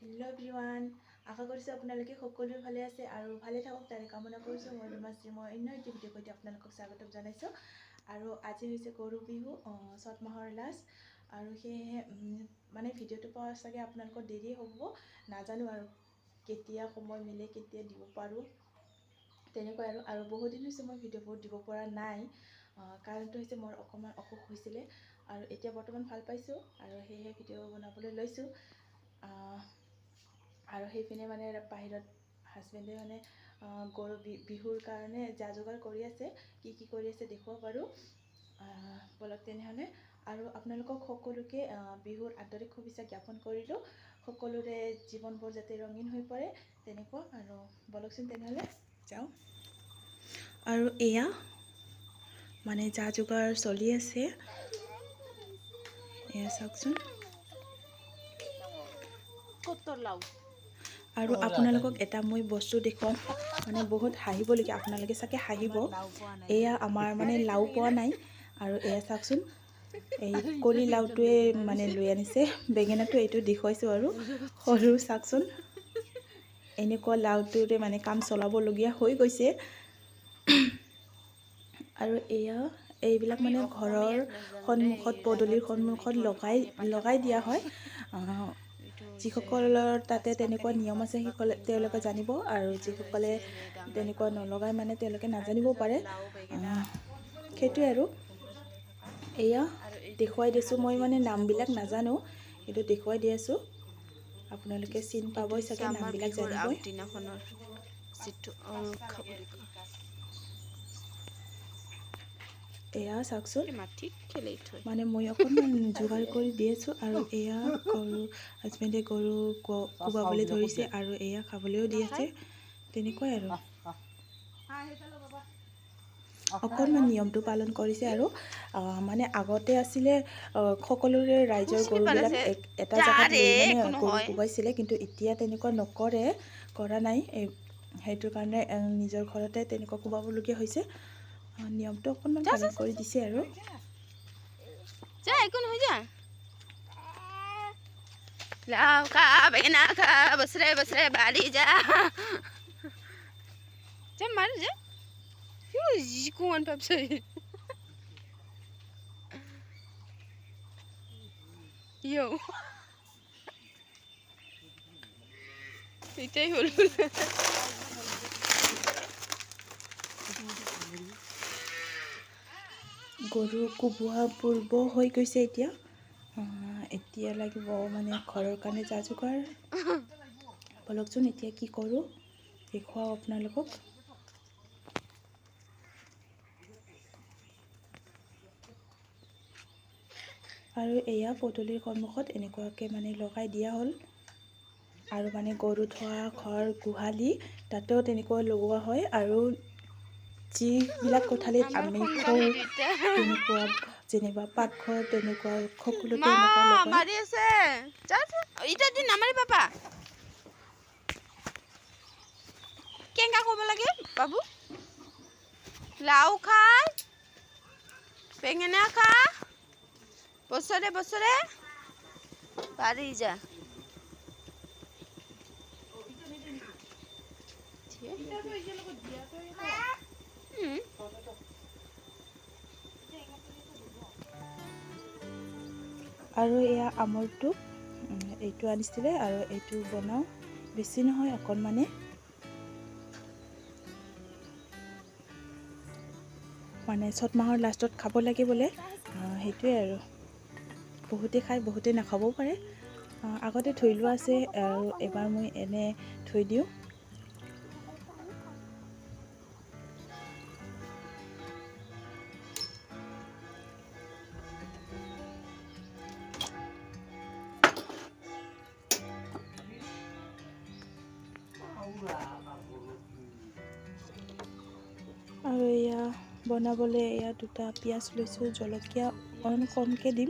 Hello' everyone, আশা কৰিছোঁ আপোনালোকে সকলোৱে ভালে আছে আৰু ভালে থাকক তাৰে কামনা কৰিছোঁ। মই ৰুমাশ্ৰী, মই অন্য এটি ভিডিঅ' সৈতে আপোনালোকক স্বাগতম জনাইছোঁ। আৰু আজি হৈছে গৰু বিহু, চ'ত মাহৰ লাষ্ট, আৰু সেয়েহে মানে ভিডিঅ'টো পোৱা চাগে আপোনালোকৰ দেৰিয়ে হ'ব, নাজানো আৰু কেতিয়া সময় মিলে কেতিয়া দিব পাৰোঁ তেনেকৈ আৰু বহুত দিন হৈছে মই ভিডিঅ'বোৰ দিব পৰা নাই। কাৰণটো হৈছে মোৰ অকণমান অসুখ হৈছিলে আৰু এতিয়া বৰ্তমান ভাল পাইছোঁ আৰু সেয়েহে ভিডিঅ' বনাবলৈ লৈছোঁ। আৰু সেইপিনে মানে বাহিৰত হাজবেণ্ডে মানে গৰু বিহুৰ কাৰণে যা যোগাৰ কৰি আছে, কি কৰি আছে দেখুৱাব পাৰোঁ বলক তেনেহ'লে। আৰু আপোনালোকক সকলোকে বিহুৰ আন্তৰিক শুভেচ্ছা জ্ঞাপন কৰিলোঁ। সকলোৰে জীৱনবোৰ যাতে ৰঙীন হৈ পৰে তেনেকুৱা, আৰু বলকচোন তেনেহ'লে যাওঁ। আৰু এয়া মানে যা যোগাৰ চলি আছে, এয়া চাওকচোন। আৰু আপোনালোকক এটা মই বস্তু দেখুৱাম, মানে বহুত হাঁহিবলগীয়া, আপোনালোকে চাগে হাঁহিব। এয়া আমাৰ মানে লাও পোৱা নাই, আৰু এয়া চাওকচোন, এই কলি লাওটোৱে মানে লৈ আনিছে। বেঙেনাটো এইটো দেখুৱাইছোঁ আৰু সৰু চাওকচোন, এনেকুৱা লাওটোৰে মানে কাম চলাবলগীয়া হৈ গৈছে। আৰু এইবিলাক মানে ঘৰৰ সন্মুখত, পদূলিৰ সন্মুখত লগাই দিয়া হয়। যিসকলৰ তাতে তেনেকুৱা নিয়ম আছে তেওঁলোকে জানিব, আৰু যিসকলে তেনেকুৱা নলগাই মানে তেওঁলোকে নাজানিবও পাৰে। সেইটোৱে আৰু এয়া দেখুৱাই দিছোঁ। মই মানে নামবিলাক নাজানো, কিন্তু দেখুৱাই দি আছোঁ। আপোনালোকে চিন পাবই চাগে, নামবিলাক জানিবই। এয়া চাওকচোন, মানে মই অকণমান যোগাৰ কৰি দি আছোঁ, আৰু এয়া হাজবেণ্ডে গৰু কোবাবলৈ ধৰিছে, আৰু এয়া খাবলৈও দি আছে। তেনেকুৱাই আৰু অকণমান নিয়মটো পালন কৰিছে। আৰু মানে আগতে আছিলে সকলোৰে ৰাইজৰ গৰুবিলাক এটা জেগাত লৈ মানে গৰু কোবাইছিলে, কিন্তু এতিয়া তেনেকুৱা কৰা নাই। সেইটোৰ কাৰণে নিজৰ ঘৰতে তেনেকুৱা কোবাবলগীয়া হৈছে। নিয়মটো অকণমান পালন কৰি দিছে আৰু লাও খা বেঙেনা খা বছৰে বছৰে বাঢ়ি যা মাৰ যা কোন ভাবছে এটাই হল। গৰু কোবোৱা পূৰ্ব হৈ গৈছে। এতিয়া লাগিব মানে ঘৰৰ কাৰণে যা যোগাৰ। বলকচোন এতিয়া কি কৰোঁ দেখুৱাওঁ আপোনালোকক। আৰু এয়া পদূলিৰ সন্মুখত এনেকুৱাকৈ মানে লগাই দিয়া হ'ল। আৰু মানে গৰু থোৱা ঘৰ গোহালি তাতেও তেনেকুৱা লগোৱা হয়, আৰু যিবিলাক কোঠালিত আমি থওঁ তেনেকুৱা যেনিবা পাকঘৰ তেনেকুৱা সকলোতে এনেকুৱা লগায়। কেনেকা ক'ব লাগে বাবু? লাও খা বেঙেনা খা বছৰে বছৰে বাঢ়ি যা। আৰু এয়া আমৰটো এইটো আনিছিলে, আৰু এইটো বনাওঁ, বেছি নহয় অকণমানে। মানে চ'ত মাহৰ লাষ্টত খাব লাগে বোলে, সেইটোৱে আৰু বহুতে খায় বহুতে নাখাবও পাৰে। আগতে ধুই লোৱা আছে, আৰু এবাৰ মই এনে ধুই দিওঁ। আৰু এয়া বনাবলৈ এয়া দুটা পিঁয়াজ লৈছোঁ, জলকীয়া অকণমান কমকৈ দিম,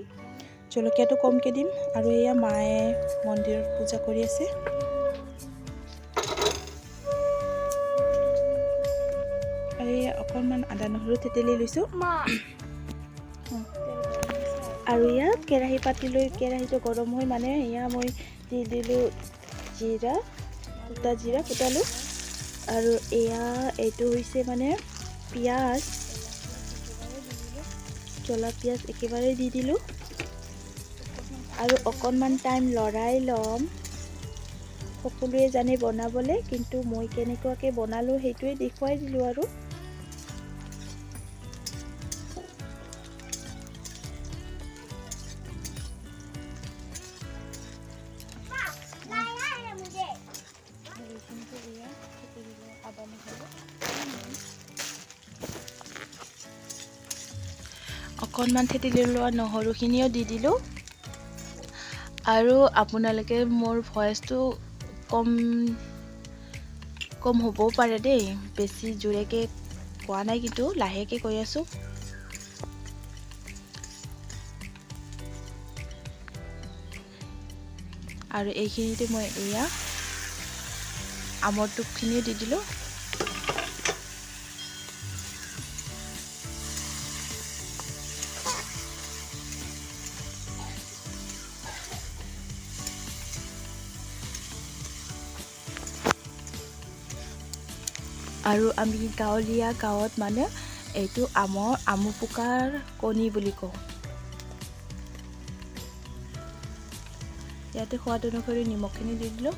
জলকীয়াটো কমকৈ দিম। আৰু এয়া মায়ে মন্দিৰত পূজা কৰি আছে। আৰু এয়া অকণমান আদা নহৰু থেতেলি লৈছোঁ। আৰু এয়া কেৰাহী পাতি লৈ কেৰাহীটো গৰম হৈ মানে এয়া মই দি দিলোঁ জিৰা কুটালোঁ আৰু এইটো হৈছে মানে পিঁয়াজ জ্বলা পিঁয়াজ একেবাৰে দি দিলোঁ আৰু অকণমান টাইম লৰাই ল'ম। সকলোৱে জানে বনাবলৈ, কিন্তু মই কেনেকুৱাকৈ বনালোঁ সেইটোৱে দেখুৱাই দিলোঁ আৰু। অকণমান থেতি লোৱা নহৰুখিনিও দি দিলোঁ আৰু আপোনালোকে মোৰ ভইচটো কম হ'বও পাৰে দেই, বেছি জোৰেকৈ কোৱা নাই, কিন্তু লাহেকৈ কৈ আছোঁ। আৰু এইখিনিতে মই আমৰ টোপখিনিও দি দিলোঁ। আৰু আমি গাঁৱত মানে এইটো আমু পোকাৰ কণী বুলি কওঁ। ইয়াতে সোৱাদ অনুসৰি নিমখখিনি দি দিলোঁ।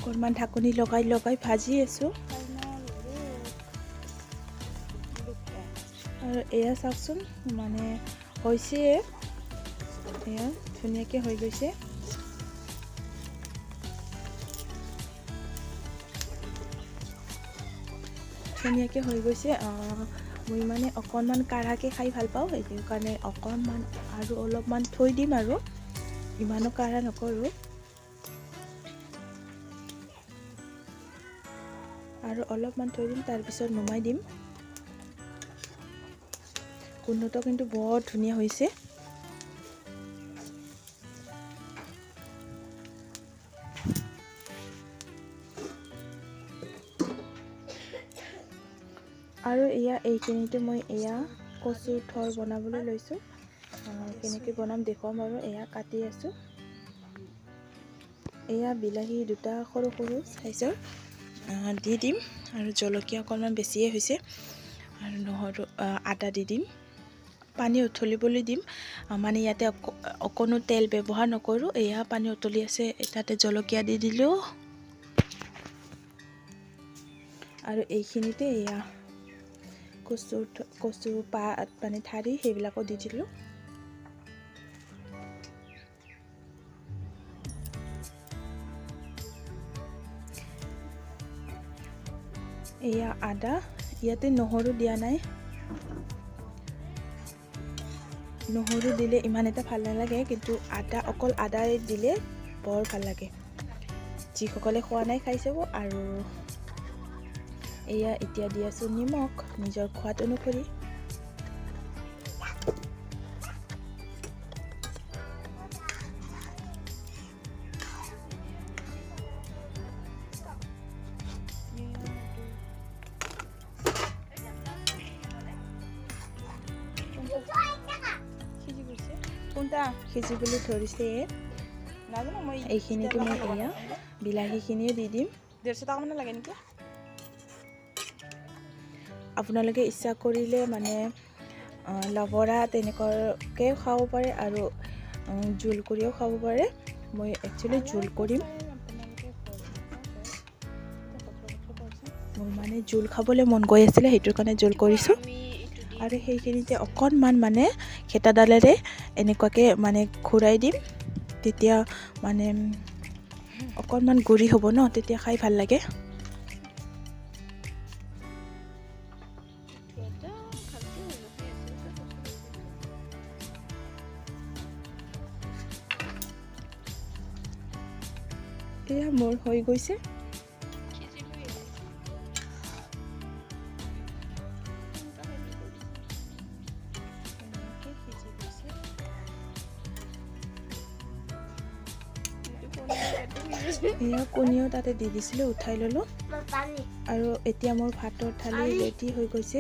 অকণমান ঢাকনি লগাই ভাজি আছোঁ। আৰু চাওকচোন, মানে হৈছে, ধুনীয়াকৈ হৈ গৈছে। মই মানে অকণমান কাঢ়াকৈ খাই ভাল পাওঁ, সেইটো কাৰণে অলপমান থৈ দিম আৰু ইমানো কাঢ়া নকৰোঁ। আৰু অলপমান থৈ দিম, তাৰপিছত নমাই দিম। গোন্ধটো কিন্তু বৰ ধুনীয়া হৈছে। আৰু এইখিনিতে মই কচুৰ থৰ বনাবলৈ লৈছোঁ। কেনেকৈ বনাম দেখুৱাম আৰু। কাটি আছোঁ। বিলাহী দুটা সৰু চাইজৰ দি দিম, আৰু জলকীয়া অকণমান বেছিয়ে হৈছে, আৰু নহৰু আদা দি দিম। পানী উতলিবলৈ দিম, মানে ইয়াতে অকণো তেল ব্যৱহাৰ নকৰোঁ। পানী উতলি আছে, তাতে জলকীয়া দি দিলোঁ, আৰু এইখিনিতে কচু পাত মানে ঠাৰি সেইবিলাকো দি দিলোঁ। আদা, ইয়াতে নহৰু দিয়া নাই। নহৰু দিলে ইমান এটা ভাল নালাগে, কিন্তু অকল আদা দিলে বৰ ভাল লাগে। যিসকলে খোৱা নাই খাই চাব। আৰু এতিয়া দি আছোঁ নিমখ নিজৰ সোৱাদ অনুসৰি। সিজিবলৈ ধৰিছে। এইখিনিতে মই বিলাহীখিনিও দি দিম। 150 টকা মানে লাগে নেকি? আপোনালোকে ইচ্ছা কৰিলে মানে লবৰা তেনেকুৱাকৈ খাব পাৰে, আৰু জোল কৰিও খাব পাৰে। মই একচুৱেলি জোল কৰিম। মোৰ মানে জোল খাবলৈ মন গৈ আছিলে, সেইটোৰ কাৰণে জোল কৰিছোঁ। আৰু সেইখিনিতে অকণমান মানে খেতাডালেৰে এনেকুৱাকৈ মানে ঘূৰাই দিম, তেতিয়া মানে অকণমান গুৰি হ'ব ন, তেতিয়া খাই ভাল লাগে। মোৰ হৈ গৈছে। এয়া কণীও তাতে দি দিছিলোঁ, উঠাই ল'লোঁ। আৰু এতিয়া মোৰ ভাতৰ থালি ৰেডি হৈ গৈছে।